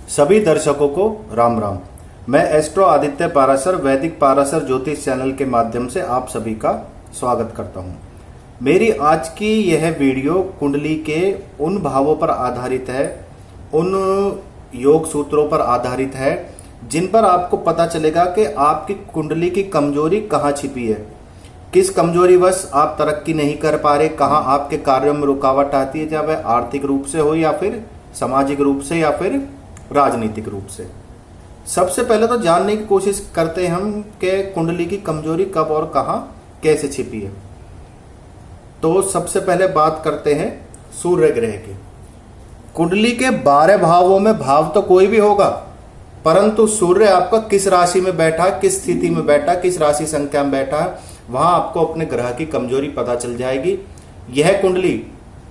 सभी दर्शकों को राम राम। मैं एस्ट्रो आदित्य पाराशर वैदिक पाराशर ज्योतिष चैनल के माध्यम से आप सभी का स्वागत करता हूं। मेरी आज की यह वीडियो कुंडली के उन भावों पर आधारित है, उन योग सूत्रों पर आधारित है जिन पर आपको पता चलेगा कि आपकी कुंडली की कमजोरी कहाँ छिपी है, किस कमजोरी वश आप तरक्की नहीं कर पा रहे, कहाँ आपके कार्यों में रुकावट आती है, चाहे वह आर्थिक रूप से हो या फिर सामाजिक रूप से या फिर राजनीतिक रूप से। सबसे पहले तो जानने की कोशिश करते हैं हम कि कुंडली की कमजोरी कब और कहां कैसे छिपी है। तो सबसे पहले बात करते हैं सूर्य ग्रह की। कुंडली के 12 भावों में भाव तो कोई भी होगा, परंतु सूर्य आपका किस राशि में बैठा, किस स्थिति में बैठा, किस राशि संख्या में बैठा है, वहां आपको अपने ग्रह की कमजोरी पता चल जाएगी। यह कुंडली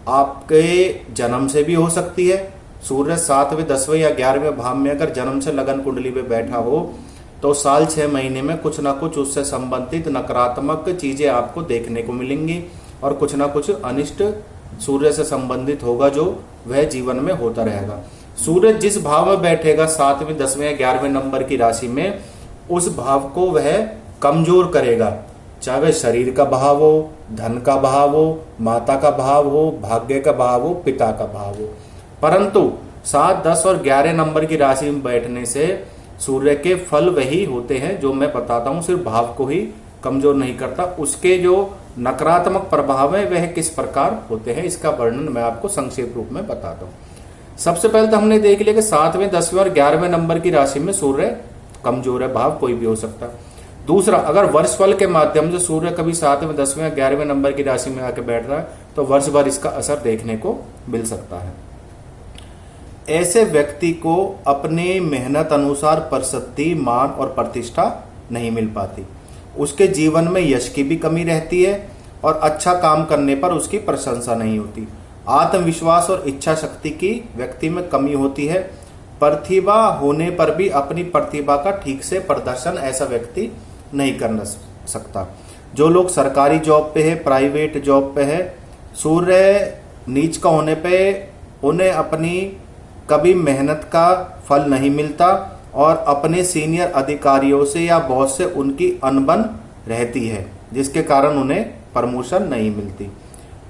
आपके जन्म से भी हो सकती है। सूर्य 7वें 10वें या 11वें भाव में अगर जन्म से लगन कुंडली में बैठा हो तो साल 6 महीने में कुछ ना कुछ उससे संबंधित नकारात्मक चीजें आपको देखने को मिलेंगी और कुछ ना कुछ अनिष्ट सूर्य से संबंधित होगा जो वह जीवन में होता रहेगा। सूर्य जिस भाव में बैठेगा 7वें 10वें या 11वें नंबर की राशि में, उस भाव को वह कमजोर करेगा, चाहे वह शरीर का भाव हो, धन का भाव हो, माता का भाव हो, भाग्य का भाव हो, पिता का भाव हो। परंतु 7, 10 और 11 नंबर की राशि में बैठने से सूर्य के फल वही होते हैं जो मैं बताता हूं, सिर्फ भाव को ही कमजोर नहीं करता, उसके जो नकारात्मक प्रभाव है वह किस प्रकार होते हैं, इसका वर्णन मैं आपको संक्षेप रूप में बताता हूं। सबसे पहले तो हमने देख लिया कि 7वें 10वें और 11वें नंबर की राशि में सूर्य कमजोर है, भाव कोई भी हो सकता है। दूसरा, अगर वर्षफल के माध्यम से सूर्य कभी 7वें 10वें या 11वें नंबर की राशि में आके बैठ रहा है तो वर्ष भर इसका असर देखने को मिल सकता है। ऐसे व्यक्ति को अपने मेहनत अनुसार प्रसिद्धि, मान और प्रतिष्ठा नहीं मिल पाती, उसके जीवन में यश की भी कमी रहती है और अच्छा काम करने पर उसकी प्रशंसा नहीं होती। आत्मविश्वास और इच्छा शक्ति की व्यक्ति में कमी होती है। प्रतिभा होने पर भी अपनी प्रतिभा का ठीक से प्रदर्शन ऐसा व्यक्ति नहीं कर सकता। जो लोग सरकारी जॉब पे है, प्राइवेट जॉब पे है, सूर्य नीच का होने पे उन्हें अपनी कभी मेहनत का फल नहीं मिलता और अपने सीनियर अधिकारियों से या बॉस से उनकी अनबन रहती है, जिसके कारण उन्हें प्रमोशन नहीं मिलती।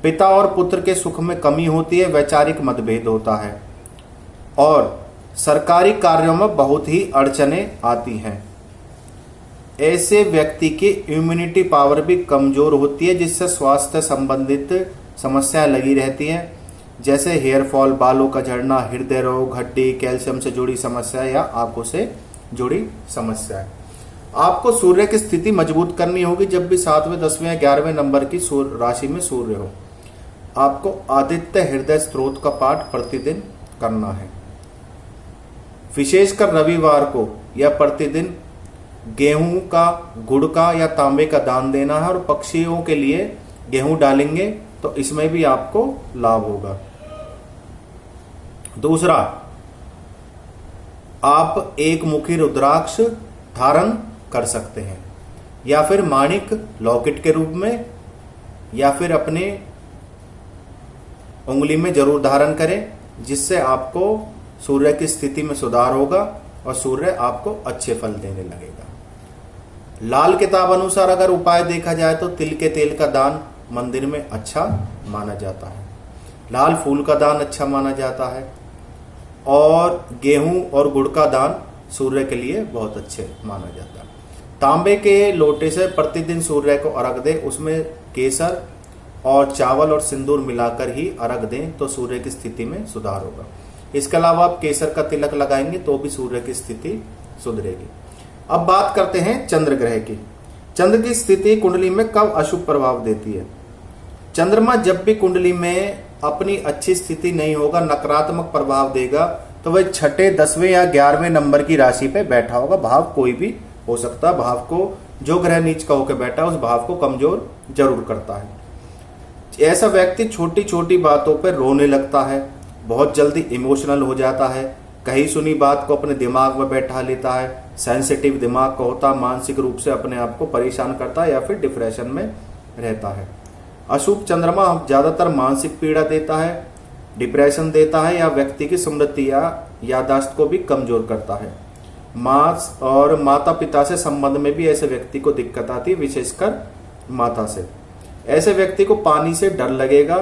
पिता और पुत्र के सुख में कमी होती है, वैचारिक मतभेद होता है और सरकारी कार्यों में बहुत ही अड़चने आती हैं। ऐसे व्यक्ति की इम्यूनिटी पावर भी कमजोर होती है, जिससे स्वास्थ्य संबंधित समस्याएं लगी रहती हैं, जैसे हेयर फॉल, बालों का झड़ना, हृदय रोग, हड्डी, कैल्शियम से जुड़ी समस्या या आंखों से जुड़ी समस्याएं। आपको सूर्य की स्थिति मजबूत करनी होगी। जब भी 7वें 10वें या 11वें नंबर की राशि में सूर्य हो, आपको आदित्य हृदय स्त्रोत का पाठ प्रतिदिन करना है। विशेषकर रविवार को या प्रतिदिन गेहूं का, गुड़ का या तांबे का दान देना है और पक्षियों के लिए गेहूं डालेंगे तो इसमें भी आपको लाभ होगा। दूसरा, आप एक मुखी रुद्राक्ष धारण कर सकते हैं या फिर माणिक लॉकेट के रूप में या फिर अपने उंगली में जरूर धारण करें, जिससे आपको सूर्य की स्थिति में सुधार होगा और सूर्य आपको अच्छे फल देने लगेगा। लाल किताब अनुसार अगर उपाय देखा जाए तो तिल के तेल का दान मंदिर में अच्छा माना जाता है, लाल फूल का दान अच्छा माना जाता है और गेहूं और गुड़ का दान सूर्य के लिए बहुत अच्छे माना जाता है। तांबे के लोटे से प्रतिदिन सूर्य को अर्घ दें, उसमें केसर और चावल और सिंदूर मिलाकर ही अर्घ दें तो सूर्य की स्थिति में सुधार होगा। इसके अलावा आप केसर का तिलक लगाएंगे तो भी सूर्य की स्थिति सुधरेगी। अब बात करते हैं चंद्र ग्रह की। चंद्र की स्थिति कुंडली में कब अशुभ प्रभाव देती है। चंद्रमा जब भी कुंडली में अपनी अच्छी स्थिति नहीं होगा, नकारात्मक प्रभाव देगा, तो वह 6, 10वें या 11वें नंबर की राशि पे बैठा होगा। भाव कोई भी हो सकता है, भाव को जो ग्रह नीच का होकर बैठा उस भाव को कमजोर जरूर करता है। ऐसा व्यक्ति छोटी छोटी बातों पर रोने लगता है, बहुत जल्दी इमोशनल हो जाता है, कही सुनी बात को अपने दिमाग में बैठा लेता है, सेंसिटिव दिमाग का होता, मानसिक रूप से अपने आप को परेशान करता है या फिर डिप्रेशन में रहता है। अशुभ चंद्रमा ज्यादातर मानसिक पीड़ा देता है, डिप्रेशन देता है या व्यक्ति की स्मृति या याददाश्त को भी कमजोर करता है। माँ और माता पिता से संबंध में भी ऐसे व्यक्ति को दिक्कत आती है, विशेषकर माता से। ऐसे व्यक्ति को पानी से डर लगेगा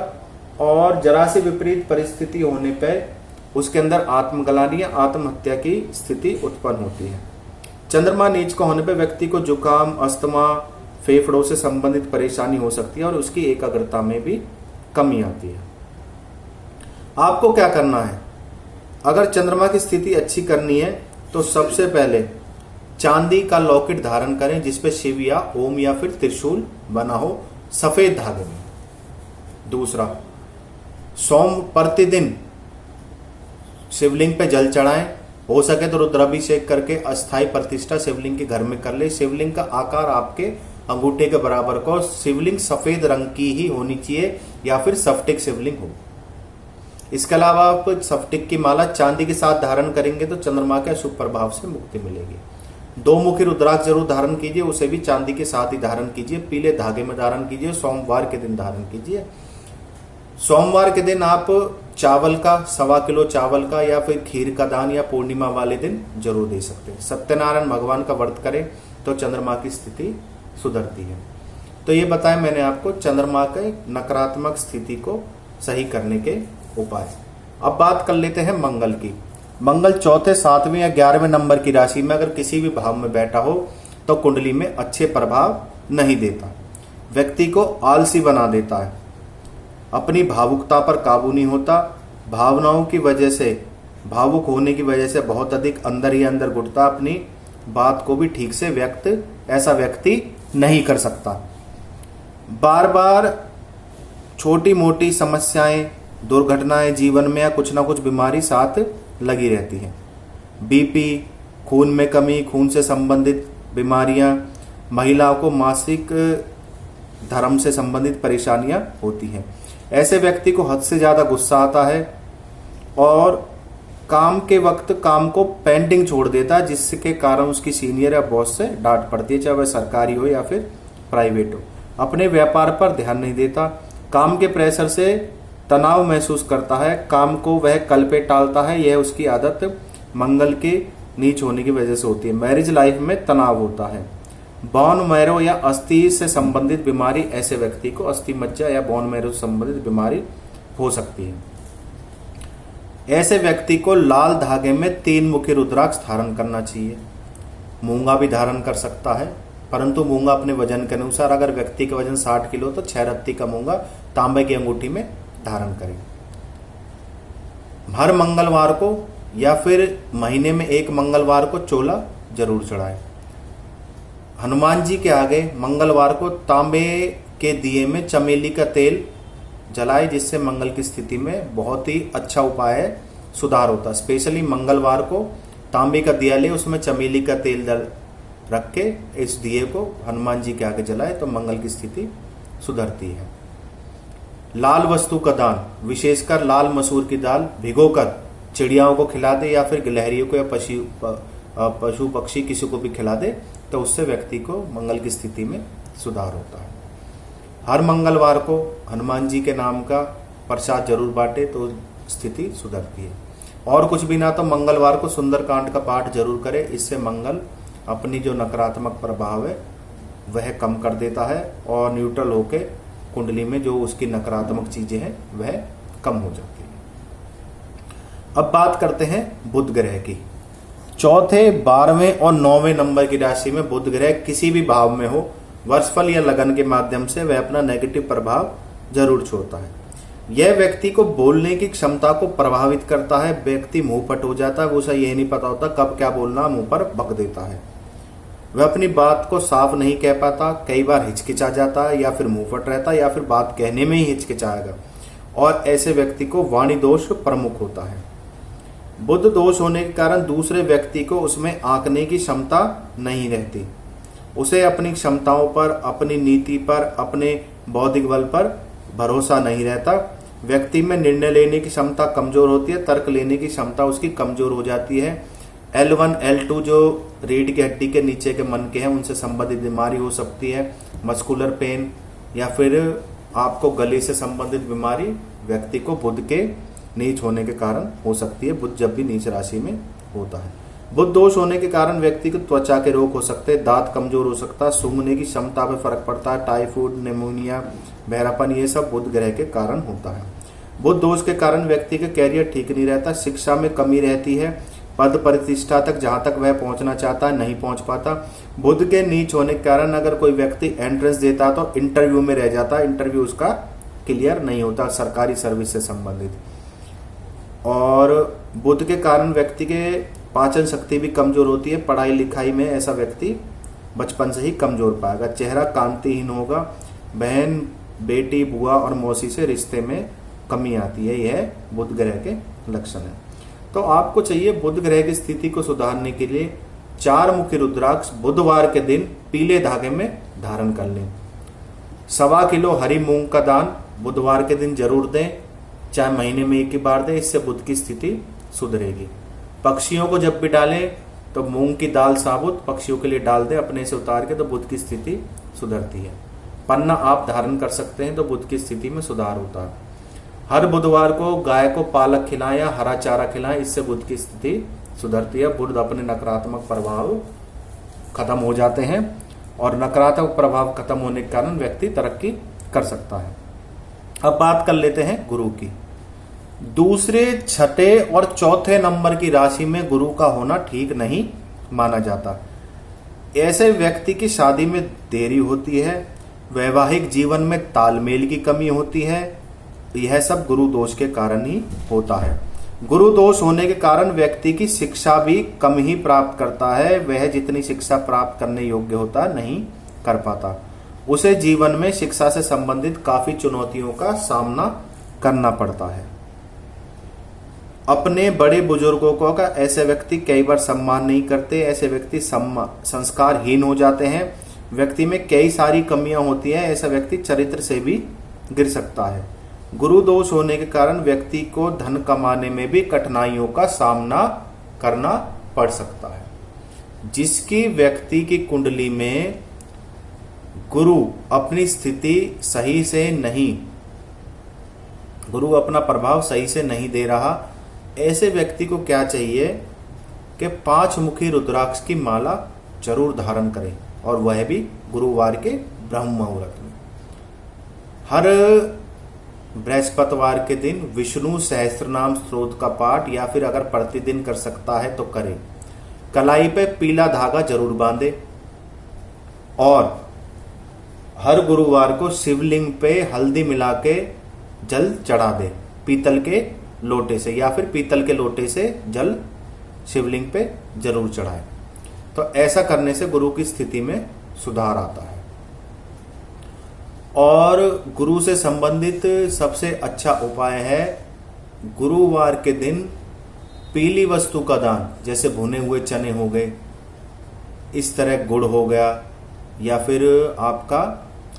और जरा सी विपरीत परिस्थिति होने पर उसके अंदर आत्मग्लानि या आत्महत्या की स्थिति उत्पन्न होती है। चंद्रमा नीच का होने पर व्यक्ति को जुकाम, अस्थमा, फेफड़ों से संबंधित परेशानी हो सकती है और उसकी एकाग्रता में भी कमी आती है। आपको क्या करना है? अगर चंद्रमा की स्थिति अच्छी करनी है तो सबसे पहले चांदी का लॉकेट धारण करें जिसपे शिव या ओम या फिर त्रिशूल बना हो सफेद धागे में। दूसरा, प्रतिदिन शिवलिंग पे जल चढ़ाएं। हो सके तो रुद्राभिषेक करके अस्थायी प्रतिष्ठा शिवलिंग के घर में कर ले। शिवलिंग का आकार आपके अंगूठे के बराबर को, शिवलिंग सफेद रंग की ही होनी चाहिए या फिर सफ्टिक शिवलिंग हो। इसके अलावा आप सफ्टिक की माला चांदी के साथ धारण करेंगे तो चंद्रमा के अशुभ प्रभाव से मुक्ति मिलेगी। 2 मुखी रुद्राक्ष जरूर धारण कीजिए, उसे भी चांदी के साथ ही धारण कीजिए। पीले धागे में धारण कीजिए। सोमवार के दिन धारण कीजिए। सोमवार के दिन आप चावल का 1.25 किलो चावल का या फिर खीर का दान या पूर्णिमा वाले दिन जरूर दे सकते हैं। सत्यनारायण भगवान का व्रत करें तो चंद्रमा की स्थिति सुधरती है। तो ये बताया मैंने आपको चंद्रमा के नकारात्मक स्थिति को सही करने के उपाय। अब बात कर लेते हैं मंगल की। मंगल चौथे, 7वें या 11वें नंबर की राशि में अगर किसी भी भाव में बैठा हो तो कुंडली में अच्छे प्रभाव नहीं देता, व्यक्ति को आलसी बना देता है, अपनी भावुकता पर काबू नहीं होता, भावनाओं की वजह से, भावुक होने की वजह से बहुत अधिक अंदर ही अंदर घुटता, अपनी बात को भी ठीक से ऐसा व्यक्ति नहीं कर सकता। बार बार छोटी मोटी समस्याएं, दुर्घटनाएं जीवन में या कुछ ना कुछ बीमारी साथ लगी रहती है। बीपी, खून में कमी, खून से संबंधित बीमारियां, महिलाओं को मासिक धर्म से संबंधित परेशानियां होती हैं। ऐसे व्यक्ति को हद से ज्यादा गुस्सा आता है और काम के वक्त काम को पेंडिंग छोड़ देता है, जिसके कारण उसकी सीनियर या बॉस से डांट पड़ती है, चाहे वह सरकारी हो या फिर प्राइवेट हो। अपने व्यापार पर ध्यान नहीं देता, काम के प्रेशर से तनाव महसूस करता है, काम को वह कल पे टालता है। यह उसकी आदत मंगल के नीच होने की वजह से होती है। मैरिज लाइफ में तनाव होता है। बोन मैरो या अस्थि से संबंधित बीमारी, ऐसे व्यक्ति को अस्थि मज्जा या बोन मैरो से संबंधित बीमारी हो सकती है। ऐसे व्यक्ति को लाल धागे में 3 मुखी रुद्राक्ष धारण करना चाहिए। मूंगा भी धारण कर सकता है, परंतु मूंगा अपने वजन के अनुसार, अगर व्यक्ति का वजन 60 किलो तो 6 रत्ती का मूंगा तांबे की अंगूठी में धारण करें। हर मंगलवार को या फिर महीने में 1 मंगलवार को चोला जरूर चढ़ाएं। हनुमान जी के आगे मंगलवार को तांबे के दिए में चमेली का तेल जलाए, जिससे मंगल की स्थिति में बहुत ही अच्छा उपाय है, सुधार होता है। स्पेशली मंगलवार को तांबे का दिया ले, उसमें चमेली का तेल रख के इस दिए को हनुमान जी के आगे जलाए तो मंगल की स्थिति सुधरती है। लाल वस्तु का दान, विशेषकर लाल मसूर की दाल भिगोकर चिड़ियाओं को खिला दे या फिर गिलहरियों को या पशु पक्षी किसी को भी खिला दे तो उससे व्यक्ति को मंगल की स्थिति में सुधार होता है। हर मंगलवार को हनुमान जी के नाम का प्रसाद जरूर बांटे तो स्थिति सुधरती है। और कुछ भी ना तो मंगलवार को सुंदरकांड का पाठ जरूर करे, इससे मंगल अपनी जो नकारात्मक प्रभाव है वह कम कर देता है और न्यूट्रल होके कुंडली में जो उसकी नकारात्मक चीजें हैं वह कम हो जाती है। अब बात करते हैं बुध ग्रह की। चौथे, 12वें और 9वें नंबर की राशि में बुध ग्रह किसी भी भाव में हो, वर्षफल या लगन के माध्यम से वह अपना नेगेटिव प्रभाव जरूर छोड़ता है। यह व्यक्ति को बोलने की क्षमता को प्रभावित करता है। व्यक्ति मुंहफट हो जाता है, वो उसे यह नहीं पता होता कब क्या बोलना, मुंह पर बक देता है। वह अपनी बात को साफ नहीं कह पाता, कई बार हिचकिचा जाता है या फिर मुंहफट रहता है या फिर बात कहने में ही हिचकिचाएगा। और ऐसे व्यक्ति को वाणी दोष प्रमुख होता है। बुध दोष होने के कारण दूसरे व्यक्ति को उसमें आंकने की क्षमता नहीं रहती। उसे अपनी क्षमताओं पर, अपनी नीति पर, अपने बौद्धिक बल पर भरोसा नहीं रहता। व्यक्ति में निर्णय लेने की क्षमता कमजोर होती है, तर्क लेने की क्षमता उसकी कमजोर हो जाती है। L1, L2 जो रीढ़ की हड्डी के नीचे के मन के हैं उनसे संबंधित बीमारी हो सकती है। मस्कुलर पेन या फिर आपको गले से संबंधित बीमारी व्यक्ति को बुध के नीच होने के कारण हो सकती है, बुध जब भी नीच राशि में होता है। बुध दोष होने के कारण व्यक्ति को त्वचा के रोग हो सकते हैं, दांत कमजोर हो सकता है, सूंघने की क्षमता पर फर्क पड़ता है, टाइफाइड, निमोनिया, बहरापन, ये सब बुध ग्रह के कारण होता है। बुध दोष के कारण व्यक्ति का कैरियर ठीक नहीं रहता, शिक्षा में कमी रहती है, पद प्रतिष्ठा तक जहां तक वह पहुंचना चाहता है नहीं पहुंच पाता। बुध के नीच होने के कारण अगर कोई व्यक्ति एंट्रेंस देता है तो इंटरव्यू में रह जाता है, इंटरव्यू उसका क्लियर नहीं होता सरकारी सर्विस से संबंधित। और बुध के कारण व्यक्ति के पाचन शक्ति भी कमजोर होती है, पढ़ाई लिखाई में ऐसा व्यक्ति बचपन से ही कमजोर पाएगा, चेहरा कांतिहीन होगा, बहन, बेटी, बुआ और मौसी से रिश्ते में कमी आती है, यह बुध ग्रह के लक्षण है। तो आपको चाहिए बुध ग्रह की स्थिति को सुधारने के लिए 4 मुखी रुद्राक्ष बुधवार के दिन पीले धागे में धारण कर लें। 1.25 किलो हरी मूंग का दान बुधवार के दिन जरूर दें, चाहे महीने में 1 बार दें, इससे बुध की स्थिति सुधरेगी। पक्षियों को जब भी डालें तो मूंग की दाल साबुत पक्षियों के लिए डाल दें अपने से उतार के, तो बुध की स्थिति सुधरती है। पन्ना आप धारण कर सकते हैं तो बुध की स्थिति में सुधार होता है। हर बुधवार को गाय को पालक खिलाएं या हरा चारा खिलाएं, इससे बुध की स्थिति सुधरती है। बुध अपने नकारात्मक प्रभाव खत्म हो जाते हैं और नकारात्मक प्रभाव खत्म होने के कारण व्यक्ति तरक्की कर सकता है। अब बात कर लेते हैं गुरु की। दूसरे, छठे और चौथे नंबर की राशि में गुरु का होना ठीक नहीं माना जाता। ऐसे व्यक्ति की शादी में देरी होती है, वैवाहिक जीवन में तालमेल की कमी होती है, यह सब गुरु दोष के कारण ही होता है। गुरु दोष होने के कारण व्यक्ति की शिक्षा भी कम ही प्राप्त करता है, वह जितनी शिक्षा प्राप्त करने योग्य होता नहीं कर पाता। उसे जीवन में शिक्षा से संबंधित काफी चुनौतियों का सामना करना पड़ता है। अपने बड़े बुजुर्गों का ऐसे व्यक्ति कई बार सम्मान नहीं करते, ऐसे व्यक्ति संस्कारहीन हो जाते हैं, व्यक्ति में कई सारी कमियां होती हैं, ऐसा व्यक्ति चरित्र से भी गिर सकता है। गुरु दोष होने के कारण व्यक्ति को धन कमाने में भी कठिनाइयों का सामना करना पड़ सकता है। जिसकी व्यक्ति की कुंडली में गुरु अपनी स्थिति सही से नहीं, गुरु अपना प्रभाव सही से नहीं दे रहा, ऐसे व्यक्ति को क्या चाहिए कि 5 मुखी रुद्राक्ष की माला जरूर धारण करें, और वह भी गुरुवार के ब्रह्म मुहूर्त में। हर बृहस्पतिवार के दिन विष्णु सहस्त्रनाम स्तोत्र का पाठ या फिर अगर प्रतिदिन कर सकता है तो करें। कलाई पे पीला धागा जरूर बांधे और हर गुरुवार को शिवलिंग पे हल्दी मिला के जल चढ़ा दे, पीतल के लोटे से, या फिर पीतल के लोटे से जल शिवलिंग पे जरूर चढ़ाए। तो ऐसा करने से गुरु की स्थिति में सुधार आता है। और गुरु से संबंधित सबसे अच्छा उपाय है गुरुवार के दिन पीली वस्तु का दान, जैसे भुने हुए चने हो गए, इस तरह गुड़ हो गया, या फिर आपका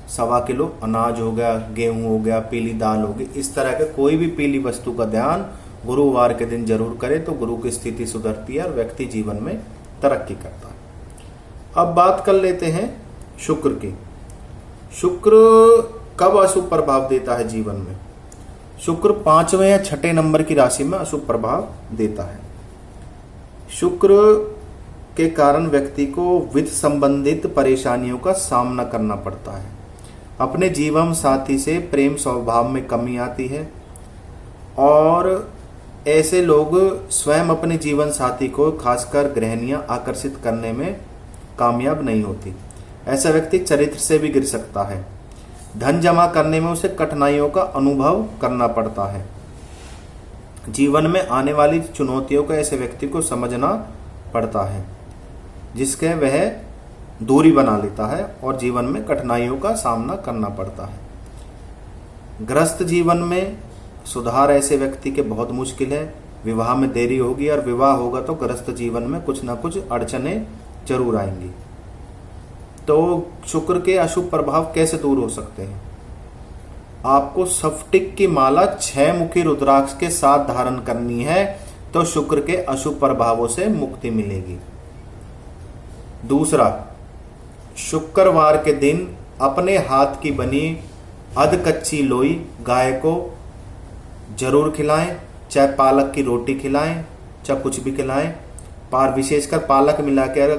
1.25 किलो अनाज हो गया, गेहूं हो गया, पीली दाल होगी, इस तरह के कोई भी पीली वस्तु का दान गुरुवार के दिन जरूर करे तो गुरु की स्थिति सुधरती है और व्यक्ति जीवन में तरक्की करता है। अब बात कर लेते हैं शुक्र की। शुक्र कब अशुभ प्रभाव देता है जीवन में? शुक्र 5वें या 6ठे नंबर की राशि में अशुभ प्रभाव देता है। शुक्र के कारण व्यक्ति को वित्त संबंधित परेशानियों का सामना करना पड़ता है। अपने जीवन साथी से प्रेम स्वभाव में कमी आती है और ऐसे लोग स्वयं अपने जीवन साथी को खासकर गृहिणियां आकर्षित करने में कामयाब नहीं होती। ऐसा व्यक्ति चरित्र से भी गिर सकता है। धन जमा करने में उसे कठिनाइयों का अनुभव करना पड़ता है। जीवन में आने वाली चुनौतियों को ऐसे व्यक्ति को समझना पड़ता है, जिसके वह दूरी बना लेता है और जीवन में कठिनाइयों का सामना करना पड़ता है। गृहस्थ जीवन में सुधार ऐसे व्यक्ति के बहुत मुश्किल है। विवाह में देरी होगी और विवाह होगा तो गृहस्थ जीवन में कुछ ना कुछ अड़चनें जरूर आएंगी। तो शुक्र के अशुभ प्रभाव कैसे दूर हो सकते हैं? आपको स्फटिक की माला 6 मुखी रुद्राक्ष के साथ धारण करनी है तो शुक्र के अशुभ प्रभावों से मुक्ति मिलेगी। दूसरा, शुक्रवार के दिन अपने हाथ की बनी अध कच्ची लोई गाय को जरूर खिलाएं चाहे पालक की रोटी खिलाएं, चाहे कुछ भी खिलाएं, विशेषकर पालक मिला के अगर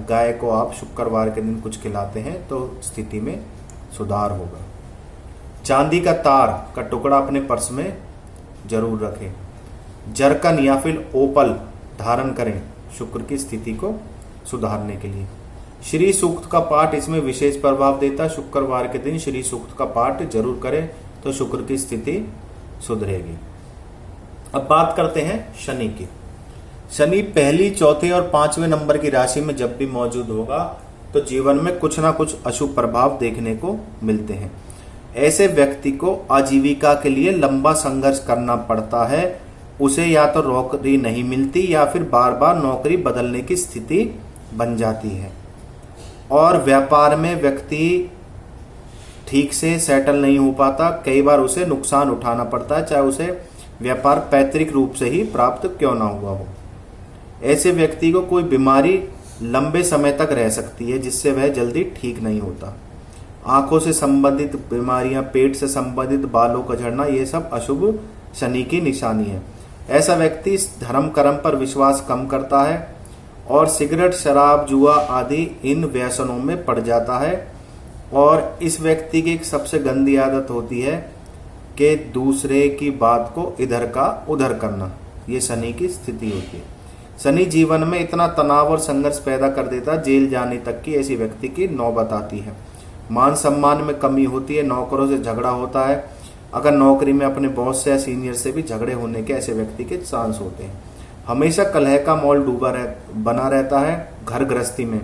गाय को आप शुक्रवार के दिन कुछ खिलाते हैं तो स्थिति में सुधार होगा। चांदी का तार का टुकड़ा अपने पर्स में जरूर रखें। जरकन या फिर ओपल धारण करें शुक्र की स्थिति को सुधारने के लिए। श्री सूक्त का पाठ इसमें विशेष प्रभाव देता है। शुक्रवार के दिन श्री सूक्त का पाठ जरूर करें तो शुक्र की स्थिति सुधरेगी। अब बात करते हैं शनि की। शनि पहली, चौथे और 5वें नंबर की राशि में जब भी मौजूद होगा तो जीवन में कुछ ना कुछ अशुभ प्रभाव देखने को मिलते हैं। ऐसे व्यक्ति को आजीविका के लिए लंबा संघर्ष करना पड़ता है। उसे या तो नौकरी नहीं मिलती या फिर बार बार नौकरी बदलने की स्थिति बन जाती है, और व्यापार में व्यक्ति ठीक से सेटल नहीं हो पाता। कई बार उसे नुकसान उठाना पड़ता है, चाहे उसे व्यापार पैतृक रूप से ही प्राप्त क्यों ना हुआ हो। ऐसे व्यक्ति को कोई बीमारी लंबे समय तक रह सकती है जिससे वह जल्दी ठीक नहीं होता। आंखों से संबंधित बीमारियां, पेट से संबंधित, बालों का झड़ना, ये सब अशुभ शनि की निशानी है। ऐसा व्यक्ति धर्म कर्म पर विश्वास कम करता है और सिगरेट, शराब, जुआ आदि इन व्यसनों में पड़ जाता है। और इस व्यक्ति की एक सबसे गंदी आदत होती है कि दूसरे की बात को इधर का उधर करना। ये शनि की स्थिति होती है। शनि जीवन में इतना तनाव और संघर्ष पैदा कर देता, जेल जाने तक की ऐसी व्यक्ति की नौबत आती है। मान सम्मान में कमी होती है, नौकरों से झगड़ा होता है। अगर नौकरी में अपने बॉस से या सीनियर से भी झगड़े होने के ऐसे व्यक्ति के चांस होते हैं। हमेशा कलह का माहौल बना रहता है घर गृहस्थी में,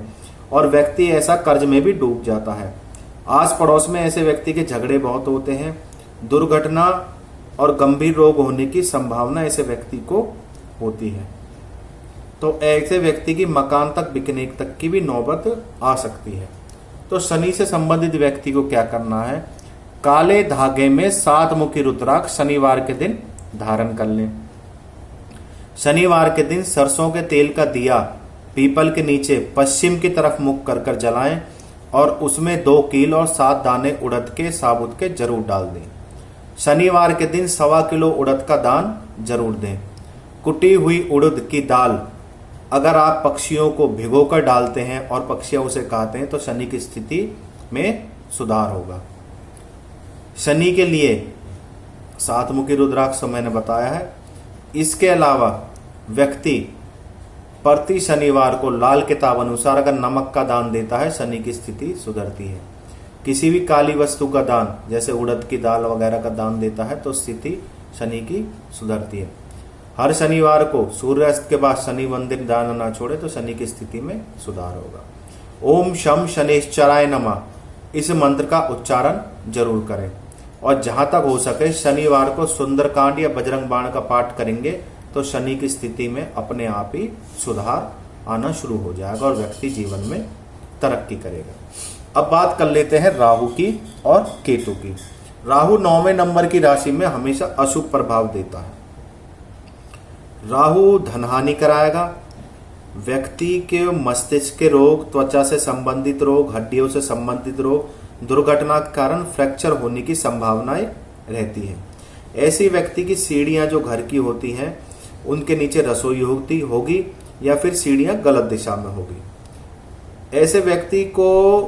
और व्यक्ति ऐसा कर्ज में भी डूब जाता है। आस पड़ोस में ऐसे व्यक्ति के झगड़े बहुत होते हैं। दुर्घटना और गंभीर रोग होने की संभावना ऐसे व्यक्ति को होती है। तो ऐसे व्यक्ति की मकान तक बिकने तक की भी नौबत आ सकती है। तो शनि से संबंधित व्यक्ति को क्या करना है? काले धागे में 7 मुखी रुद्राक्ष शनिवार के दिन धारण कर लें। शनिवार के दिन सरसों के तेल का दिया पीपल के नीचे पश्चिम की तरफ मुख कर कर जलाएं और उसमें 2 कील और 7 दाने उड़द के साबुत के जरूर डाल दें। शनिवार के दिन 1.25 किलो उड़द का दान जरूर दें। कुटी हुई उड़द की दाल अगर आप पक्षियों को भिगोकर डालते हैं और पक्षियां उसे खाते हैं तो शनि की स्थिति में सुधार होगा। शनि के लिए 7 मुखी रुद्राक्ष मैंने बताया है। इसके अलावा व्यक्ति प्रति शनिवार को लाल किताब अनुसार अगर नमक का दान देता है, शनि की स्थिति सुधरती है। किसी भी काली वस्तु का दान जैसे उड़द की दाल वगैरह का दान देता है तो स्थिति शनि की सुधरती है। हर शनिवार को सूर्यास्त के बाद शनि मंदिर दान ना छोड़े तो शनि की स्थिति में सुधार होगा। ओम शम शनेश्चराय नमः, इस मंत्र का उच्चारण जरूर करें। और जहां तक हो सके शनिवार को सुंदरकांड या बजरंग बाण का पाठ करेंगे तो शनि की स्थिति में अपने आप ही सुधार आना शुरू हो जाएगा और व्यक्ति जीवन में तरक्की करेगा। अब बात कर लेते हैं राहु की और केतु की। राहु 9वें नंबर की राशि में हमेशा अशुभ प्रभाव देता है। राहु धनहानि कराएगा। व्यक्ति के मस्तिष्क के रोग, त्वचा से संबंधित रोग, हड्डियों से संबंधित रोग, दुर्घटना के कारण फ्रैक्चर होने की संभावनाएं रहती है। ऐसी व्यक्ति की सीढ़ियां जो घर की होती हैं उनके नीचे रसोई होगी या फिर सीढ़ियां गलत दिशा में होगी। ऐसे व्यक्ति को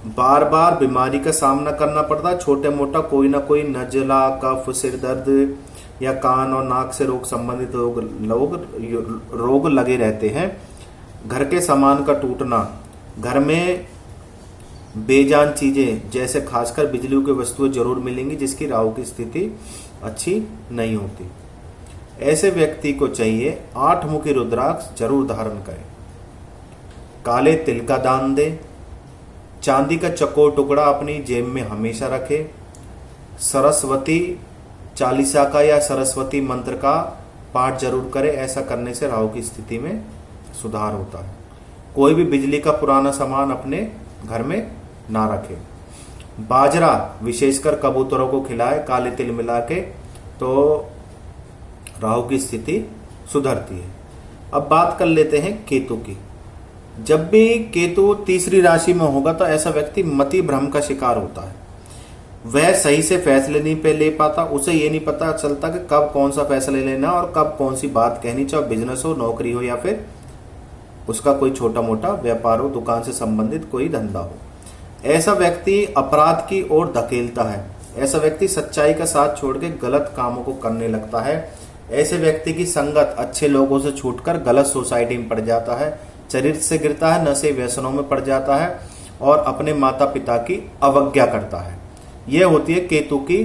बार बार बीमारी का सामना करना पड़ता है। छोटे मोटा कोई ना कोई नजला, कफ, सिर दर्द या कान और नाक से रोग संबंधित रोग लगे रहते हैं। घर के सामान का टूटना, घर में बेजान चीजें जैसे खासकर बिजली की वस्तुएं जरूर मिलेंगी जिसकी राहु की स्थिति अच्छी नहीं होती। ऐसे व्यक्ति को चाहिए 8 मुखी रुद्राक्ष जरूर धारण करें। काले तिल का दान दें। चांदी का चकोर टुकड़ा अपनी जेब में हमेशा रखें। सरस्वती चालीसा का या सरस्वती मंत्र का पाठ जरूर करें। ऐसा करने से राहु की स्थिति में सुधार होता है। कोई भी बिजली का पुराना सामान अपने घर में ना रखें। बाजरा विशेषकर कबूतरों को खिलाए काले तिल मिला के तो राहु की स्थिति सुधरती है। अब बात कर लेते हैं केतु की। जब भी केतु तीसरी राशि में होगा तो ऐसा व्यक्ति मति भ्रम का शिकार होता है। वह सही से फैसले नहीं पे ले पाता, उसे ये नहीं पता चलता कि कब कौन सा फैसला लेना और कब कौन सी बात कहनी, चाहे बिजनेस हो, नौकरी हो, या फिर उसका कोई छोटा मोटा व्यापार हो, दुकान से संबंधित कोई धंधा हो। ऐसा व्यक्ति अपराध की ओर धकेलता है। ऐसा व्यक्ति सच्चाई का साथ छोड़ के गलत कामों को करने लगता है। ऐसे व्यक्ति की संगत अच्छे लोगों से छूटकर गलत सोसाइटी में पड़ जाता है, चरित्र से गिरता है, नशे व्यसनों में पड़ जाता है और अपने माता पिता की अवज्ञा करता है। यह होती है केतु की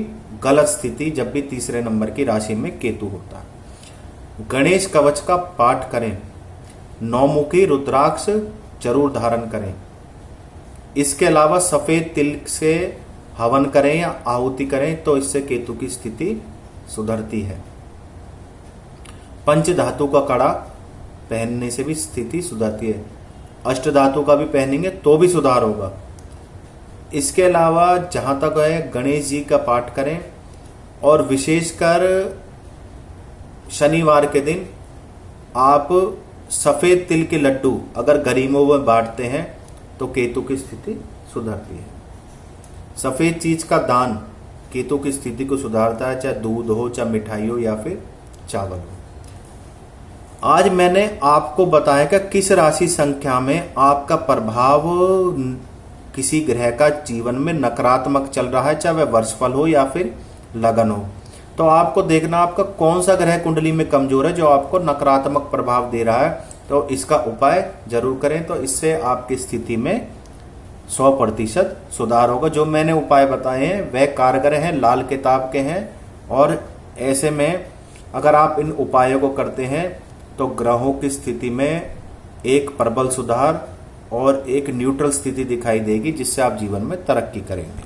गलत स्थिति, जब भी तीसरे नंबर की राशि में केतु होता है। गणेश कवच का पाठ करें, नौमुखी रुद्राक्ष जरूर धारण करें। इसके अलावा सफेद तिल से हवन करें या आहुति करें तो इससे केतु की स्थिति सुधरती है। पंच धातु का कड़ा पहनने से भी स्थिति सुधरती है। अष्ट धातु का भी पहनेंगे तो भी सुधार होगा। इसके अलावा जहां तक है, गणेश जी का पाठ करें और विशेषकर शनिवार के दिन आप सफेद तिल के लड्डू अगर गरीबों में बांटते हैं तो केतु की स्थिति सुधरती है। सफेद चीज का दान केतु की स्थिति को सुधारता है, चाहे दूध हो, चाहे मिठाई हो या फिर चावल हो। आज मैंने आपको बताया कि किस राशि संख्या में आपका प्रभाव किसी ग्रह का जीवन में नकारात्मक चल रहा है, चाहे वह वर्षफल हो या फिर लगन हो। तो आपको देखना आपका कौन सा ग्रह कुंडली में कमजोर है जो आपको नकारात्मक प्रभाव दे रहा है, तो इसका उपाय जरूर करें। तो इससे आपकी स्थिति में 100% सुधार होगा। जो मैंने उपाय बताए हैं वह कारगर हैं, लाल किताब के हैं, और ऐसे में अगर आप इन उपायों को करते हैं तो ग्रहों की स्थिति में एक प्रबल सुधार और एक न्यूट्रल स्थिति दिखाई देगी, जिससे आप जीवन में तरक्की करेंगे।